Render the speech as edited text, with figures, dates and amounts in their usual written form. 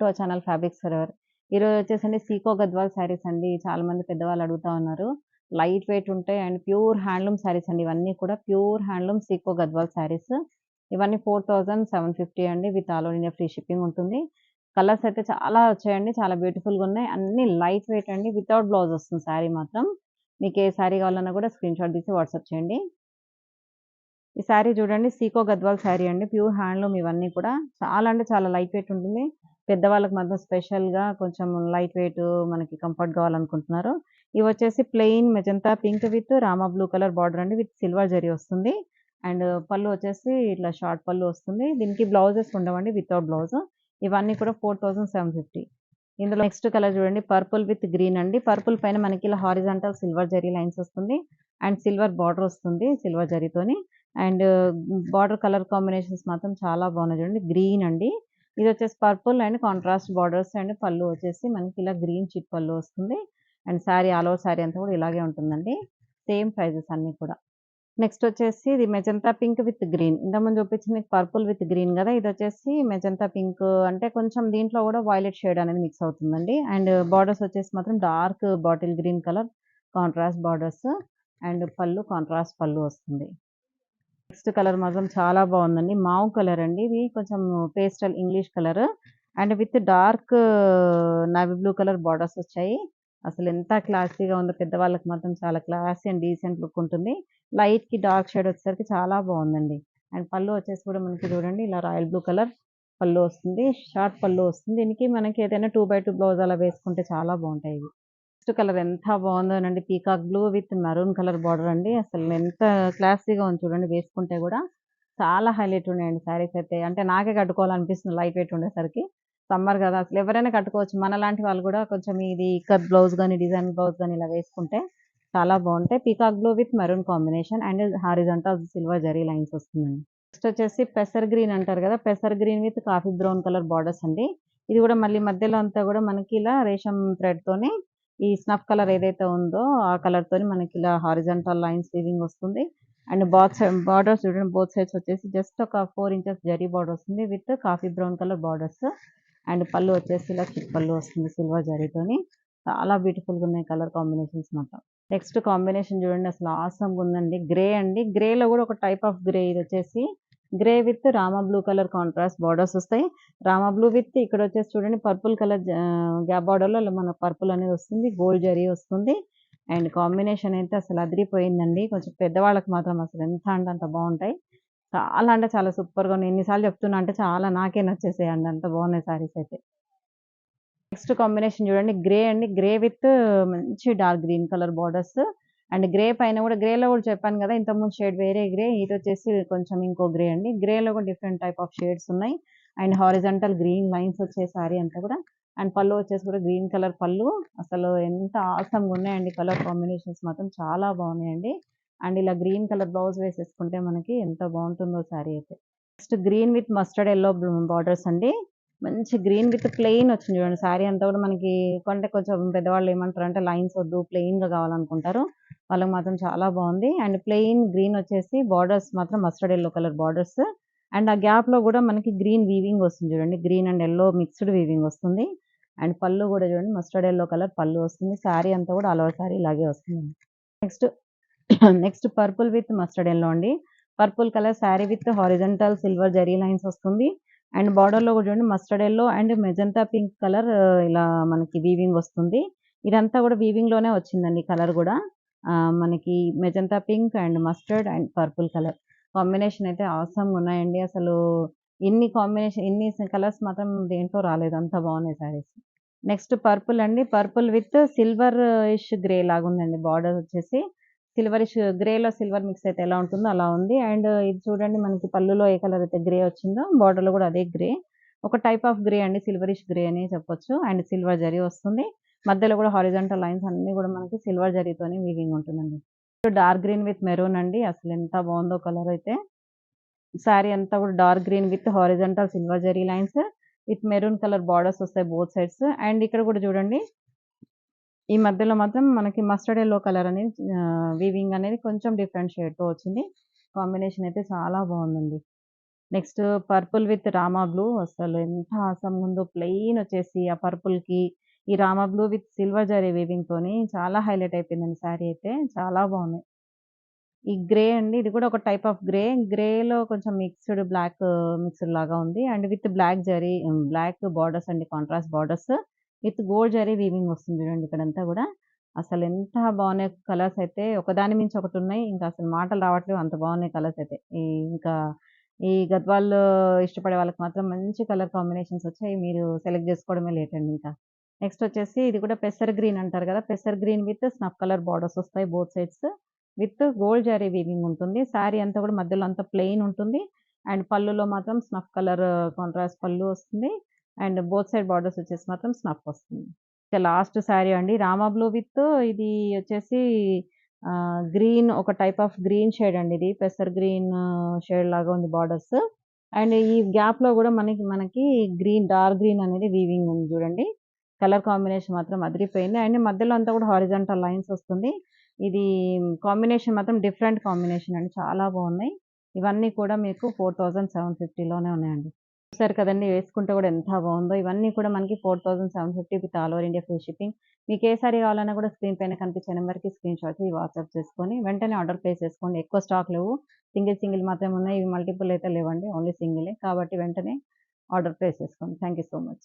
To our channel fabrics forever. ఈరోజు వచ్చేసండి సీకో గద్వాల్ శారీస్ అండి. చాలా మంది పెద్దవాళ్ళు అడుగుతా ఉన్నారు. లైట్ వెయిట్ ఉంటాయి అండ్ ప్యూర్ హ్యాండ్లూమ్ శారీస్ అండి. ఇవన్నీ కూడా ప్యూర్ హ్యాండ్లూమ్ సీకో గద్వాల్ శారీస్. ఇవన్నీ 4750 అండి. With all over India free shipping ఉంటుంది. కలర్స్ అయితే చాలా వచ్చాయండి. చాలా బ్యూటిఫుల్‌గా ఉన్నాయి. అన్నీ లైట్ వెయిట్ అండి. వితౌట్ బ్లౌజ్ వస్తుంది శారీ మాత్రం. మీకు ఏ శారీ కావాలన్నా కూడా స్క్రీన్ షాట్ తీసి వాట్సాప్ చేయండి. ఈ శారీ చూడండి సీకో గద్వాల్ శారీ అండి. ప్యూర్ హ్యాండ్లూమ్ ఇవన్నీ కూడా. చాలా అంటే చాలా లైట్ వెయిట్ ఉంటుంది. పెద్దవాళ్ళకి మాత్రం స్పెషల్‌గా కొంచెం లైట్ వెయిట్ మనకి కంఫర్ట్ కావాలనుకుంటున్నారు. ఇవి వచ్చేసి plain magenta pink with Rama blue colour border అండి. విత్ సిల్వర్ జరీ వస్తుంది. అండ్ పళ్ళు వచ్చేసి ఇట్లా షార్ట్ పళ్ళు వస్తుంది. దీనికి బ్లౌజెస్ ఉండవండి వితౌట్ బ్లౌజ్. ఇవన్నీ కూడా 4750. ఇందులో నెక్స్ట్ కలర్ చూడండి పర్పుల్ విత్ గ్రీన్ అండి. పర్పుల్ పైన మనకి ఇలా హారిజాంటల్ సిల్వర్ జరీ లైన్స్ వస్తుంది. అండ్ సిల్వర్ బార్డర్ వస్తుంది సిల్వర్ జరీతోని. అండ్ బార్డర్ కలర్ కాంబినేషన్స్ మాత్రం చాలా బాగున్నాయి చూడండి. గ్రీన్ అండి. ఇది వచ్చేసి purple and contrast borders and pallu వచ్చేసి మనకి ఇలా గ్రీన్ చిట్ పళ్ళు వస్తుంది. And saree all over saree అంతా కూడా ఇలాగే ఉంటుందండి. సేమ్ ప్రైజెస్ అన్నీ కూడా. నెక్స్ట్ వచ్చేసి ఇది మెజంతా పింక్ విత్ గ్రీన్. ఇంతకుముందు చూపించింది పర్పుల్ విత్ గ్రీన్ కదా. ఇది వచ్చేసి మెజంతా పింక్ అంటే కొంచెం దీంట్లో కూడా వైలెట్ షేడ్ అనేది మిక్స్ అవుతుందండి. అండ్ బార్డర్స్ వచ్చేసి మాత్రం dark bottle green colour contrast borders and పళ్ళు కాంట్రాస్ట్ పళ్ళు వస్తుంది. నెక్స్ట్ కలర్ మాత్రం చాలా బాగుందండి. మావ్ కలర్ అండి. ఇది కొంచెం pastel English colour and with dark navy blue colour borders వచ్చాయి. అసలు ఎంత క్లాసీగా ఉందో. పెద్దవాళ్ళకి మాత్రం చాలా క్లాసీ అండ్ డీసెంట్ లుక్ ఉంటుంది. లైట్‌కి డార్క్ షేడ్ వచ్చేసరికి చాలా బాగుందండి. అండ్ పళ్ళు వచ్చేసి కూడా మనకి చూడండి ఇలా రాయల్ బ్లూ కలర్ పళ్ళు వస్తుంది. షార్ట్ పళ్ళు వస్తుంది. దీనికి మనకి ఏదైనా 2/2 బ్లౌజ్ అలా వేసుకుంటే చాలా బాగుంటాయి ఇవి. నెక్స్ట్ కలర్ ఎంత బాగుందోనండి. Peacock blue with maroon colour border అండి. అసలు ఎంత క్లాసీగా ఉంది చూడండి. వేసుకుంటే కూడా చాలా హైలైట్ ఉన్నాయండి శారీస్ అయితే. అంటే నాకే కట్టుకోవాలనిపిస్తుంది లైట్ వెయిట్ ఉండేసరికి. సమ్మర్ కదా అసలు ఎవరైనా కట్టుకోవచ్చు. మనలాంటి వాళ్ళు కూడా కొంచెం ఇది ఇక్కత్ బ్లౌజ్ గాని, డిజైన్ బ్లౌజ్ గాని ఇలా వేసుకుంటే చాలా బాగుంటాయి. Peacock blue with maroon combination and horizontal silver zari lines వస్తుందండి. నెక్స్ట్ వచ్చేసి పెసర్ గ్రీన్ అంటారు కదా. పెసర్ green with coffee brown colour borders అండి. ఇది కూడా మళ్ళీ మధ్యలో అంతా కూడా మనకి ఇలా రేషం థ్రెడ్ తోని ఈ స్నఫ్ కలర్ ఏదైతే ఉందో ఆ కలర్ తోని మనకి ఇలా హారిజాంటల్ లైన్స్ వీవింగ్ వస్తుంది. అండ్ బార్డర్స్ చూడండి బోత్ సైడ్స్ వచ్చేసి జస్ట్ ఒక 4 ఇంచెస్ జరీ బార్డర్ వస్తుంది with coffee brown colour borders. And pallu వచ్చేసి ఇలా చిట్ పళ్ళు వస్తుంది సిల్వర్ జరీతోని. చాలా బ్యూటిఫుల్‌గా ఉన్నాయి కలర్ కాంబినేషన్స్ మాత్రం. నెక్స్ట్ కాంబినేషన్ చూడండి అసలు ఆసమ్‌గా ఉందండి. గ్రే అండి. గ్రేలో కూడా ఒక టైప్ ఆఫ్ గ్రే ఇది వచ్చేసి grey with Rama blue colour contrast borders వస్తాయి. రామా బ్లూ విత్ ఇక్కడ వచ్చేసి చూడండి పర్పుల్ కలర్ గ్యాప్ బార్డర్‌లో మన పర్పుల్ అనేది వస్తుంది. గోల్డ్ జరీ వస్తుంది. అండ్ కాంబినేషన్ అయితే అసలు అదిరిపోయిందండి. కొంచెం పెద్దవాళ్ళకి మాత్రం అసలు ఎంత అంటే అంత బాగుంటాయి. చాలా అంటే చాలా సూపర్‌గా ఉన్నాయి. ఎన్ని సార్లు చెప్తున్నా అంటే చాలా నాకే నచ్చేసాయండి. అంత బాగున్నాయి శారీస్ అయితే. నెక్స్ట్ కాంబినేషన్ చూడండి గ్రే అండి. గ్రే విత్ మంచి dark green colour borders and grey పైన కూడా గ్రేలో కూడా చెప్పాను కదా ఇంతకుముందు షేడ్ వేరే గ్రే. ఇది వచ్చేసి కొంచెం ఇంకో గ్రే అండి. గ్రేలో కూడా డిఫరెంట్ టైప్ ఆఫ్ షేడ్స్ ఉన్నాయి. అండ్ హారిజాంటల్ గ్రీన్ లైన్స్ వచ్చే శారీ అంతా కూడా. అండ్ పళ్ళు వచ్చేసి కూడా గ్రీన్ కలర్ పళ్ళు. అసలు ఎంత ఆసమ్‌గా ఉన్నాయండి కలర్ కాంబినేషన్స్ మాత్రం చాలా బాగున్నాయండి. అండ్ ఇలా గ్రీన్ కలర్ బ్లౌజ్ వేసేసుకుంటే మనకి ఎంత బాగుంటుందో శారీ అయితే. Next green with mustard yellow borders అండి. మంచి గ్రీన్ విత్ ప్లెయిన్ వచ్చింది చూడండి. శారీ అంతా కూడా మనకి కొంటే కొంచెం పెద్దవాళ్ళు ఏమంటారంటే లైన్స్ వద్దు ప్లెయిన్‌గా కావాలనుకుంటారు. వాళ్ళకి మాత్రం చాలా బాగుంది. అండ్ ప్లెయిన్ గ్రీన్ వచ్చేసి బార్డర్స్ మాత్రం mustard yellow colour borders. And ఆ గ్యాప్‌లో కూడా మనకి గ్రీన్ వీవింగ్ వస్తుంది చూడండి. Green and yellow mixed weaving వస్తుంది. అండ్ పళ్ళు కూడా చూడండి మస్టర్డ్ యెల్లో కలర్ పళ్ళు వస్తుంది. శారీ అంతా కూడా ఆల్ ఓవర్ శారీ ఇలాగే వస్తుందండి. Next next purple with mustard yellow అండి. Purple colour saree with horizontal silver zari lines వస్తుంది. అండ్ బార్డర్‌లో కూడా చూడండి mustard yellow and magenta pink colour ఇలా మనకి వీవింగ్ వస్తుంది. ఇదంతా కూడా వీవింగ్‌లోనే వచ్చిందండి కలర్ కూడా. మనకి magenta pink and mustard and purple colour combination అయితే ఆసమ్‌గా ఉన్నాయండి. అసలు ఇన్ని కలర్స్ మాత్రం దేంట్లో రాలేదు. అంత బాగున్నాయి శారీస్. నెక్స్ట్ పర్పుల్ అండి. పర్పుల్ విత్ సిల్వరిష్ గ్రే లాగుందండి బార్డర్ వచ్చేసి. సిల్వరిష్ గ్రేలో సిల్వర్ మిక్స్ అయితే ఎలా ఉంటుందో అలా ఉంది. అండ్ ఇది చూడండి మనకి పళ్ళులో ఏ కలర్ అయితే గ్రే వచ్చిందో బార్డర్‌లో కూడా అదే గ్రే. ఒక టైప్ ఆఫ్ గ్రే అండి. సిల్వరిష్ గ్రే అని చెప్పొచ్చు. అండ్ సిల్వర్ జరీ వస్తుంది. మధ్యలో కూడా హారిజాంటల్ లైన్స్ అన్నీ కూడా మనకి సిల్వర్ జరీతోని వీవింగ్ ఉంటుందండి. డార్క్ గ్రీన్ విత్ మెరూన్ అండి. అసలు ఎంత బాగుందో కలర్ అయితే. శారీ అంతా కూడా dark green with horizontal silver zari lines with maroon colour borders వస్తాయి బోత్ సైడ్స్. అండ్ ఇక్కడ కూడా చూడండి ఈ మధ్యలో మాత్రం మనకి మస్టర్డ్ యెల్లో కలర్ అనేది వీవింగ్ అనేది కొంచెం డిఫరెంట్ షేడ్‌తో వచ్చింది. కాంబినేషన్ అయితే చాలా బాగుందండి. Next purple with Rama blue అసలు ఎంత ఆసమ్‌గుందో ప్లెయిన్ వచ్చేసి ఆ పర్పుల్‌కి ఈ Rama blue with silver zari వీవింగ్‌తోని చాలా హైలైట్ అయిపోయిందండి శారీ అయితే. చాలా బావున్నాయి. ఈ గ్రే అండి. ఇది కూడా ఒక టైప్ ఆఫ్ గ్రే. గ్రేలో కొంచెం మిక్స్‌డ్ లాగా ఉంది. అండ్ విత్ బ్లాక్ బోర్డర్స్ అండి. Contrast borders with gold zari weaving వస్తుంది చూడండి ఇక్కడంతా గూడా. అసలెంత బావున్నాయి కలర్స్ అయితే ఒకదాని మించి ఒకటున్నాయి. ఇంకా అసలు మాటలు రావట్లేవు అంత బావున్నాయి కలర్స్ అయితే. ఇంకా ఈ గద్వాల్ ఇష్టపడే వాళ్ళకి మాత్రం మంచి కలర్ కాంబినేషన్స్ వచ్చాయి. మీరు సెలెక్ట్ జేసుకోవడమే లేట్ అండి ఇంకా. నెక్స్ట్ వచ్చేసి ఇది కూడా పెసర్ గ్రీన్ అంటారు గదా! పెసర్ green with snuff colour borders వస్తాయి both sides. With gold zari weaving ఉంటుంది. శారీ అంతా కూడా మధ్యలో అంతా ప్లెయిన్ ఉంటుంది. అండ్ పళ్ళులో మాత్రం స్నఫ్ కలర్ కాంట్రాస్ట్ పళ్ళు వస్తుంది. అండ్ బోత్ సైడ్ బార్డర్స్ వచ్చేసి మాత్రం స్నఫ్ వస్తుంది. ఇక లాస్ట్ శారీ అండి. రామా బ్లూ విత్ ఇది వచ్చేసి గ్రీన్ ఒక టైప్ ఆఫ్ గ్రీన్ షేడ్ అండి ఇది. పెసర్ గ్రీన్ షేడ్ లాగా ఉంది బార్డర్స్. అండ్ ఈ గ్యాప్‌లో గూడా మనకి డార్క్ గ్రీన్ అనేది వీవింగ్ ఉంది చూడండి. కలర్ కాంబినేషన్ మాత్రం అదిరిపోయింది. అండ్ మధ్యలో అంతా కూడా హారిజాంటల్ లైన్స్ వస్తుంది. ఇది కాంబినేషన్ మాత్రం డిఫరెంట్ కాంబినేషన్ అండి. చాలా బావున్నాయి. ఇవన్నీ కూడా మీకు 4750లోనే ఉన్నాయండి. చూసారు కదండీ! వేసుకుంటే కూడా ఎంత బావుందో. ఇవన్నీ కూడా మనకి 4750 with all over India free shipping. మీకు ఏ సారీ కావాలన్నా కూడా స్క్రీన్ పైన కనిపించే నంబర్‌కి స్క్రీన్ షాట్ వాట్సాప్ చేసుకొని వెంటనే ఆర్డర్ ప్లేస్ చేసుకోండి. ఎక్కువ స్టాక్ లేవు. సింగిల్ మాత్రమే ఉన్నాయి. ఇవి మల్టిపుల్ అయితే లేవండి. ఓన్లీ సింగిలే. కాబట్టి వెంటనే ఆర్డర్ ప్లేస్ చేసుకోండి. Thank you so much.